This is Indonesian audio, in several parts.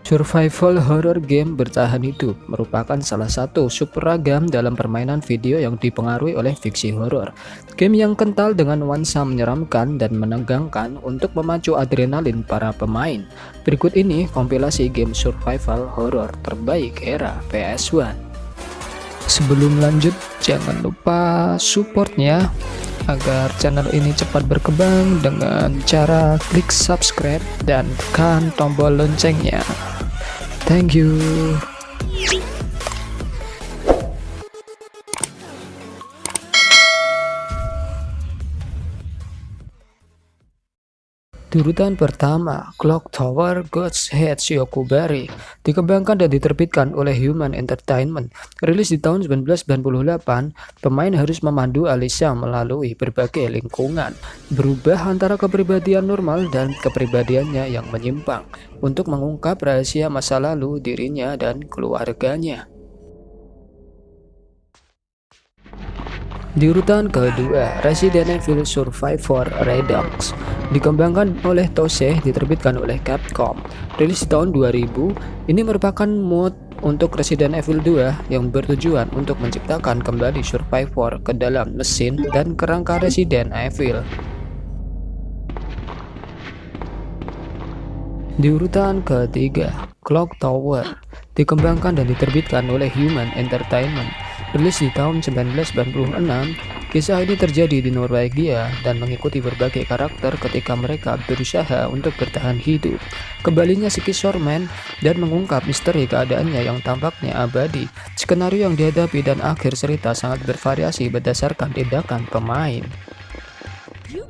Survival horror game bertahan hidup merupakan salah satu subragam dalam permainan video yang dipengaruhi oleh fiksi horor. Game yang kental dengan nuansa menyeramkan dan menegangkan untuk memacu adrenalin para pemain. Berikut ini kompilasi game survival horror terbaik era PS1. Sebelum lanjut, jangan lupa supportnya agar channel ini cepat berkembang dengan cara klik subscribe dan tekan tombol loncengnya. Thank you. Di urutan pertama, Clock Tower God's Head Shiyokubari dikembangkan dan diterbitkan oleh Human Entertainment. Rilis di tahun 1998, pemain harus memandu Alicia melalui berbagai lingkungan, berubah antara kepribadian normal dan kepribadiannya yang menyimpang untuk mengungkap rahasia masa lalu dirinya dan keluarganya. Di urutan kedua, Resident Evil Survivor Redux dikembangkan oleh Toze, diterbitkan oleh Capcom. Rilis di tahun 2000, ini merupakan mod untuk Resident Evil 2 yang bertujuan untuk menciptakan kembali Survivor ke dalam mesin dan kerangka Resident Evil. Di urutan ketiga, Clock Tower dikembangkan dan diterbitkan oleh Human Entertainment. Rilis di tahun 1996, kisah ini terjadi di Norwegia dan mengikuti berbagai karakter ketika mereka berusaha untuk bertahan hidup. Kembalinya Skeezer Man dan mengungkap misteri keadaannya yang tampaknya abadi. Skenario yang dihadapi dan akhir cerita sangat bervariasi berdasarkan tindakan pemain.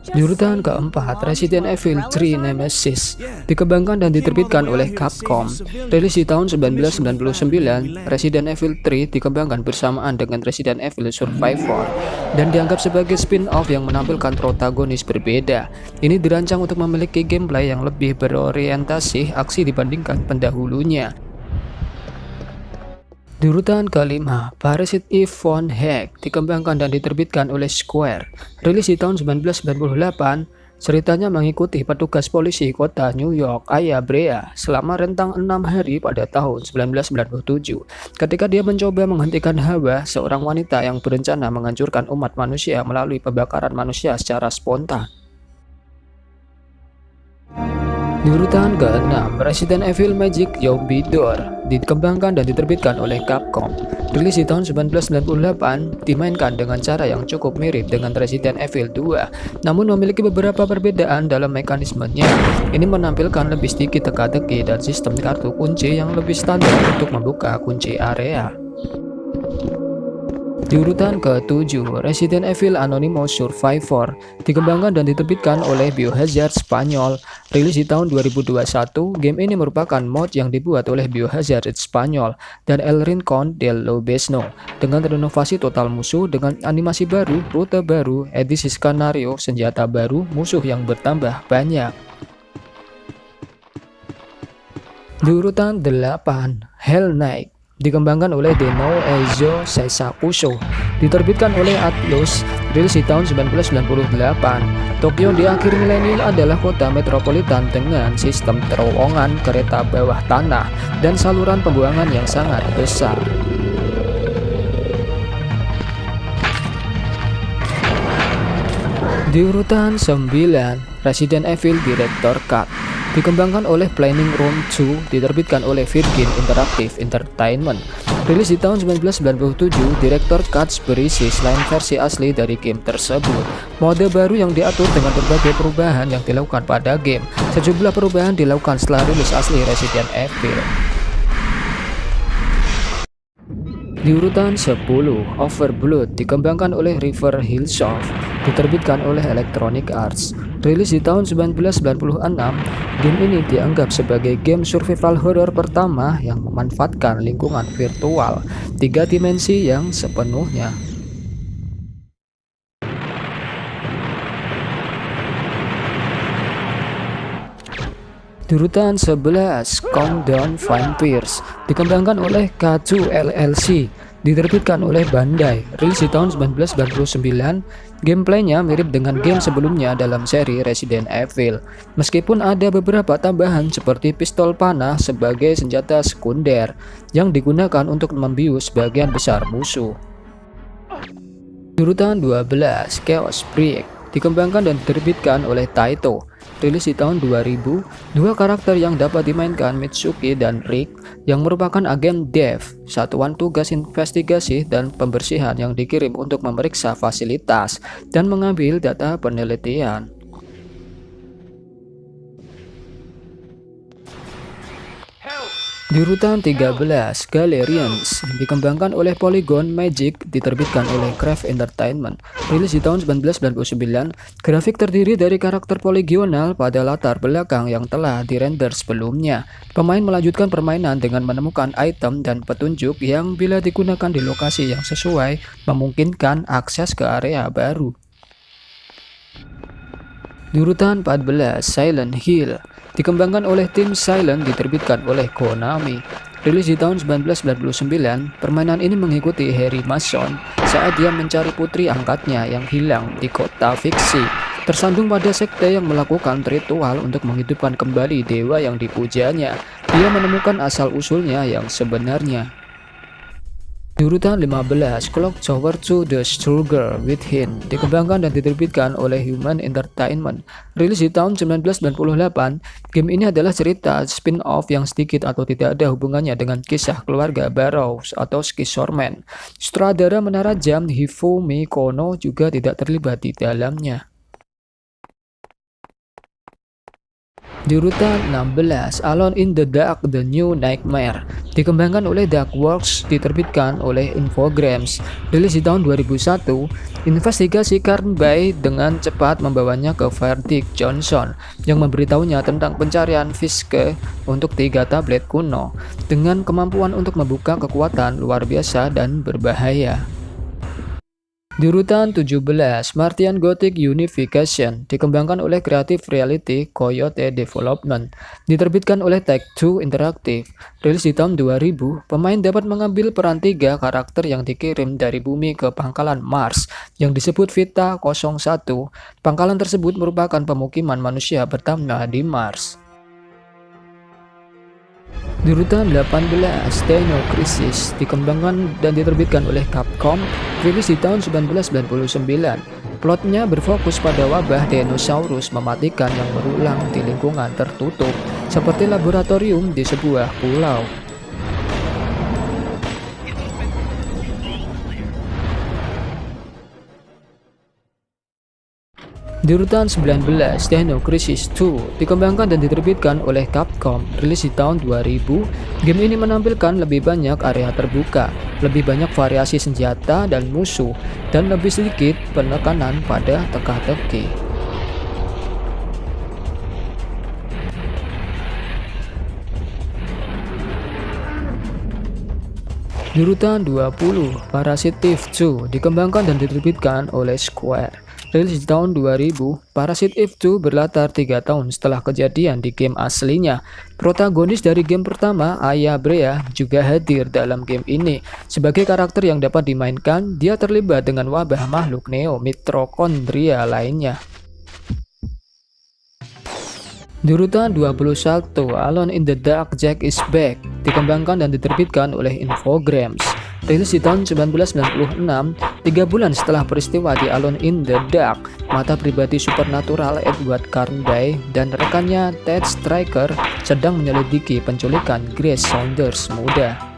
Di urutan keempat, Resident Evil 3 Nemesis dikembangkan dan diterbitkan oleh Capcom. Rilis di tahun 1999, Resident Evil 3 dikembangkan bersamaan dengan Resident Evil Survivor dan dianggap sebagai spin-off yang menampilkan protagonis berbeda. Ini dirancang untuk memiliki gameplay yang lebih berorientasi aksi dibandingkan pendahulunya. Di urutan kelima, Parasite Eve von Heck dikembangkan dan diterbitkan oleh Square. Rilis di tahun 1998, ceritanya mengikuti petugas polisi kota New York, Aya Brea, selama rentang 6 hari pada tahun 1997. Ketika dia mencoba menghentikan Hawa, seorang wanita yang berencana menghancurkan umat manusia melalui pembakaran manusia secara spontan. Di urutan ke-6, Resident Evil Magic Zombie Door dikembangkan dan diterbitkan oleh Capcom. Rilis di tahun 1998, dimainkan dengan cara yang cukup mirip dengan Resident Evil 2, namun memiliki beberapa perbedaan dalam mekanismenya. Ini menampilkan lebih sedikit teka-teki dan sistem kartu kunci yang lebih standar untuk membuka kunci area. Di urutan ke-7, Resident Evil Anonymous Survivor dikembangkan dan diterbitkan oleh Biohazard Spanyol. Rilis di tahun 2021, game ini merupakan mod yang dibuat oleh Biohazard Spanyol dan El Rincón del Lobezno dengan renovasi total musuh dengan animasi baru, rute baru, edisi skenario, senjata baru, musuh yang bertambah banyak. Di urutan 8, Hell Knight dikembangkan oleh Deno Ezo Seisakuso, diterbitkan oleh Atlus. Rilis di tahun 1998. Tokyo di akhir milenium adalah kota metropolitan dengan sistem terowongan, kereta bawah tanah, dan saluran pembuangan yang sangat besar. Di urutan 9, Resident Evil Director Cut dikembangkan oleh Planning Room 2, diterbitkan oleh Virgin Interactive Entertainment. Rilis di tahun 1997, Director Cut berisi selain versi asli dari game tersebut, mode baru yang diatur dengan berbagai perubahan yang dilakukan pada game. Sejumlah perubahan dilakukan setelah rilis asli Resident Evil. Di urutan 10, Overblood dikembangkan oleh River Hillsoft, diterbitkan oleh Electronic Arts. Rilis di tahun 1996, game ini dianggap sebagai game survival horror pertama yang memanfaatkan lingkungan virtual 3 dimensi yang sepenuhnya. Di urutan 11, Countdown Vampires dikembangkan oleh K2 LLC, diterbitkan oleh Bandai. Rilis di tahun 1999, Gameplaynya mirip dengan game sebelumnya dalam seri Resident Evil, meskipun ada beberapa tambahan seperti pistol panah sebagai senjata sekunder yang digunakan untuk membius sebagian besar musuh. Di urutan 12, Chaos Break dikembangkan dan diterbitkan oleh Taito. Rilis di tahun 2000, dua karakter yang dapat dimainkan Mitsuki dan Rick yang merupakan agen Dev, satuan tugas investigasi dan pembersihan yang dikirim untuk memeriksa fasilitas dan mengambil data penelitian. Di urutan 13, Galerians dikembangkan oleh Polygon Magic, diterbitkan oleh Craft Entertainment. Rilis di tahun 1999, grafik terdiri dari karakter poligonal pada latar belakang yang telah dirender sebelumnya. Pemain melanjutkan permainan dengan menemukan item dan petunjuk yang bila digunakan di lokasi yang sesuai memungkinkan akses ke area baru. Di urutan 14, Silent Hill dikembangkan oleh tim Silent, diterbitkan oleh Konami. Rilis di tahun 1999, permainan ini mengikuti Harry Mason saat dia mencari putri angkatnya yang hilang di kota fiksi, tersandung pada sekte yang melakukan ritual untuk menghidupkan kembali dewa yang dipujanya. Dia menemukan asal-usulnya yang sebenarnya. Di urutan 15, Clock Tower 2 The Struggle Within dikembangkan dan diterbitkan oleh Human Entertainment. Rilis di tahun 1998, game ini adalah cerita spin-off yang sedikit atau tidak ada hubungannya dengan kisah keluarga Barrows atau Scissorman. Sutradara Menara Jam Hifumi Kono juga tidak terlibat di dalamnya. Di urutan 16, Alone in the Dark The New Nightmare dikembangkan oleh Darkworks, diterbitkan oleh Infogrames. Rilis di tahun 2001, investigasi Carnby dengan cepat membawanya ke Verdict Johnson yang memberitahunya tentang pencarian Fiske untuk 3 tablet kuno dengan kemampuan untuk membuka kekuatan luar biasa dan berbahaya. Di urutan 17, Martian Gothic Unification dikembangkan oleh Creative Reality Coyote Development, diterbitkan oleh Take-Two Interactive. Rilis di tahun 2000, pemain dapat mengambil peran 3 karakter yang dikirim dari bumi ke pangkalan Mars yang disebut Vita 01. Pangkalan tersebut merupakan pemukiman manusia pertama di Mars. Di urutan 18, Dino Crisis dikembangkan dan diterbitkan oleh Capcom. Rilis di tahun 1999. Plotnya berfokus pada wabah dinosaurus mematikan yang berulang di lingkungan tertutup seperti laboratorium di sebuah pulau. Di urutan 19, Dino Crisis 2 dikembangkan dan diterbitkan oleh Capcom. Rilis di tahun 2000, game ini menampilkan lebih banyak area terbuka, lebih banyak variasi senjata dan musuh, dan lebih sedikit penekanan pada teka-teki. Di urutan 20, Parasite Eve 2 dikembangkan dan diterbitkan oleh Square. Rilis di tahun 2000, Parasite Eve 2 berlatar 3 tahun setelah kejadian di game aslinya. Protagonis dari game pertama, Aya Brea, juga hadir dalam game ini. Sebagai karakter yang dapat dimainkan, dia terlibat dengan wabah makhluk Neo Mitokondria lainnya. Di urutan 21, Alone in the Dark Jack is Back dikembangkan dan diterbitkan oleh Infogrames. Rilis di tahun 1996, 3 bulan setelah peristiwa di Alone in the Dark, mata pribadi supernatural Edward Carnby dan rekannya Ted Striker sedang menyelidiki penculikan Grace Saunders muda.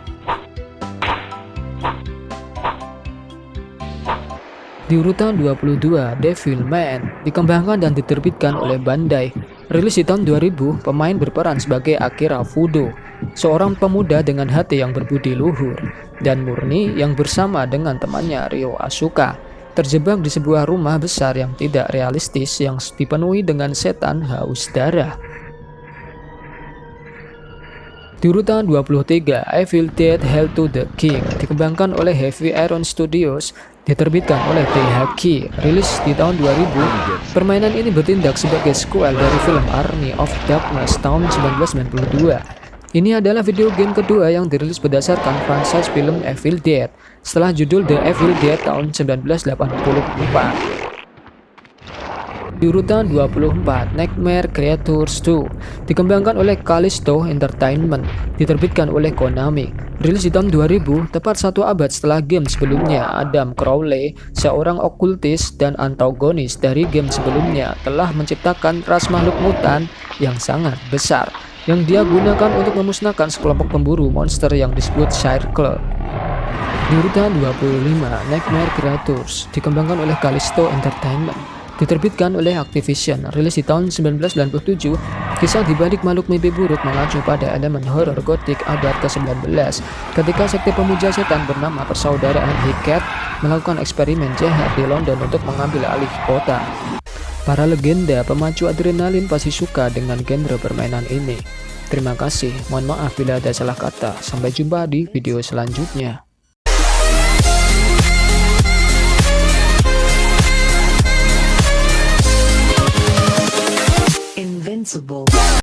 Di urutan 22, Devilman dikembangkan dan diterbitkan oleh Bandai. Rilis di tahun 2000, pemain berperan sebagai Akira Fudo, seorang pemuda dengan hati yang berbudi luhur dan murni yang bersama dengan temannya Ryo Asuka terjebak di sebuah rumah besar yang tidak realistis yang dipenuhi dengan setan haus darah. Di urutan 23, Evil Dead Hail to the King dikembangkan oleh Heavy Iron Studios, diterbitkan oleh THQ. Rilis di tahun 2000, permainan ini bertindak sebagai sequel dari film Army of Darkness tahun 1992. Ini adalah video game kedua yang dirilis berdasarkan franchise film Evil Dead setelah judul The Evil Dead tahun 1984. Di urutan 24, Nightmare Creatures 2 dikembangkan oleh Callisto Entertainment, diterbitkan oleh Konami. Rilis di tahun 2000, tepat 1 abad setelah game sebelumnya. Adam Crowley, seorang okultis dan antagonis dari game sebelumnya, telah menciptakan ras makhluk mutan yang sangat besar yang dia gunakan untuk memusnahkan sekelompok pemburu monster yang disebut Circle. Di urutan 25, Nightmare Creatures dikembangkan oleh Callisto Entertainment, diterbitkan oleh Activision. Rilis di tahun 1997, kisah di balik makhluk mimpi buruk mengacu pada elemen horor gotik abad ke-19 ketika sekte pemuja setan bernama Persaudaraan Hecate melakukan eksperimen jahat di London untuk mengambil alih kota. Para legenda pemacu adrenalin pasti suka dengan genre permainan ini. Terima kasih, mohon maaf bila ada salah kata. Sampai jumpa di video selanjutnya. Invincible.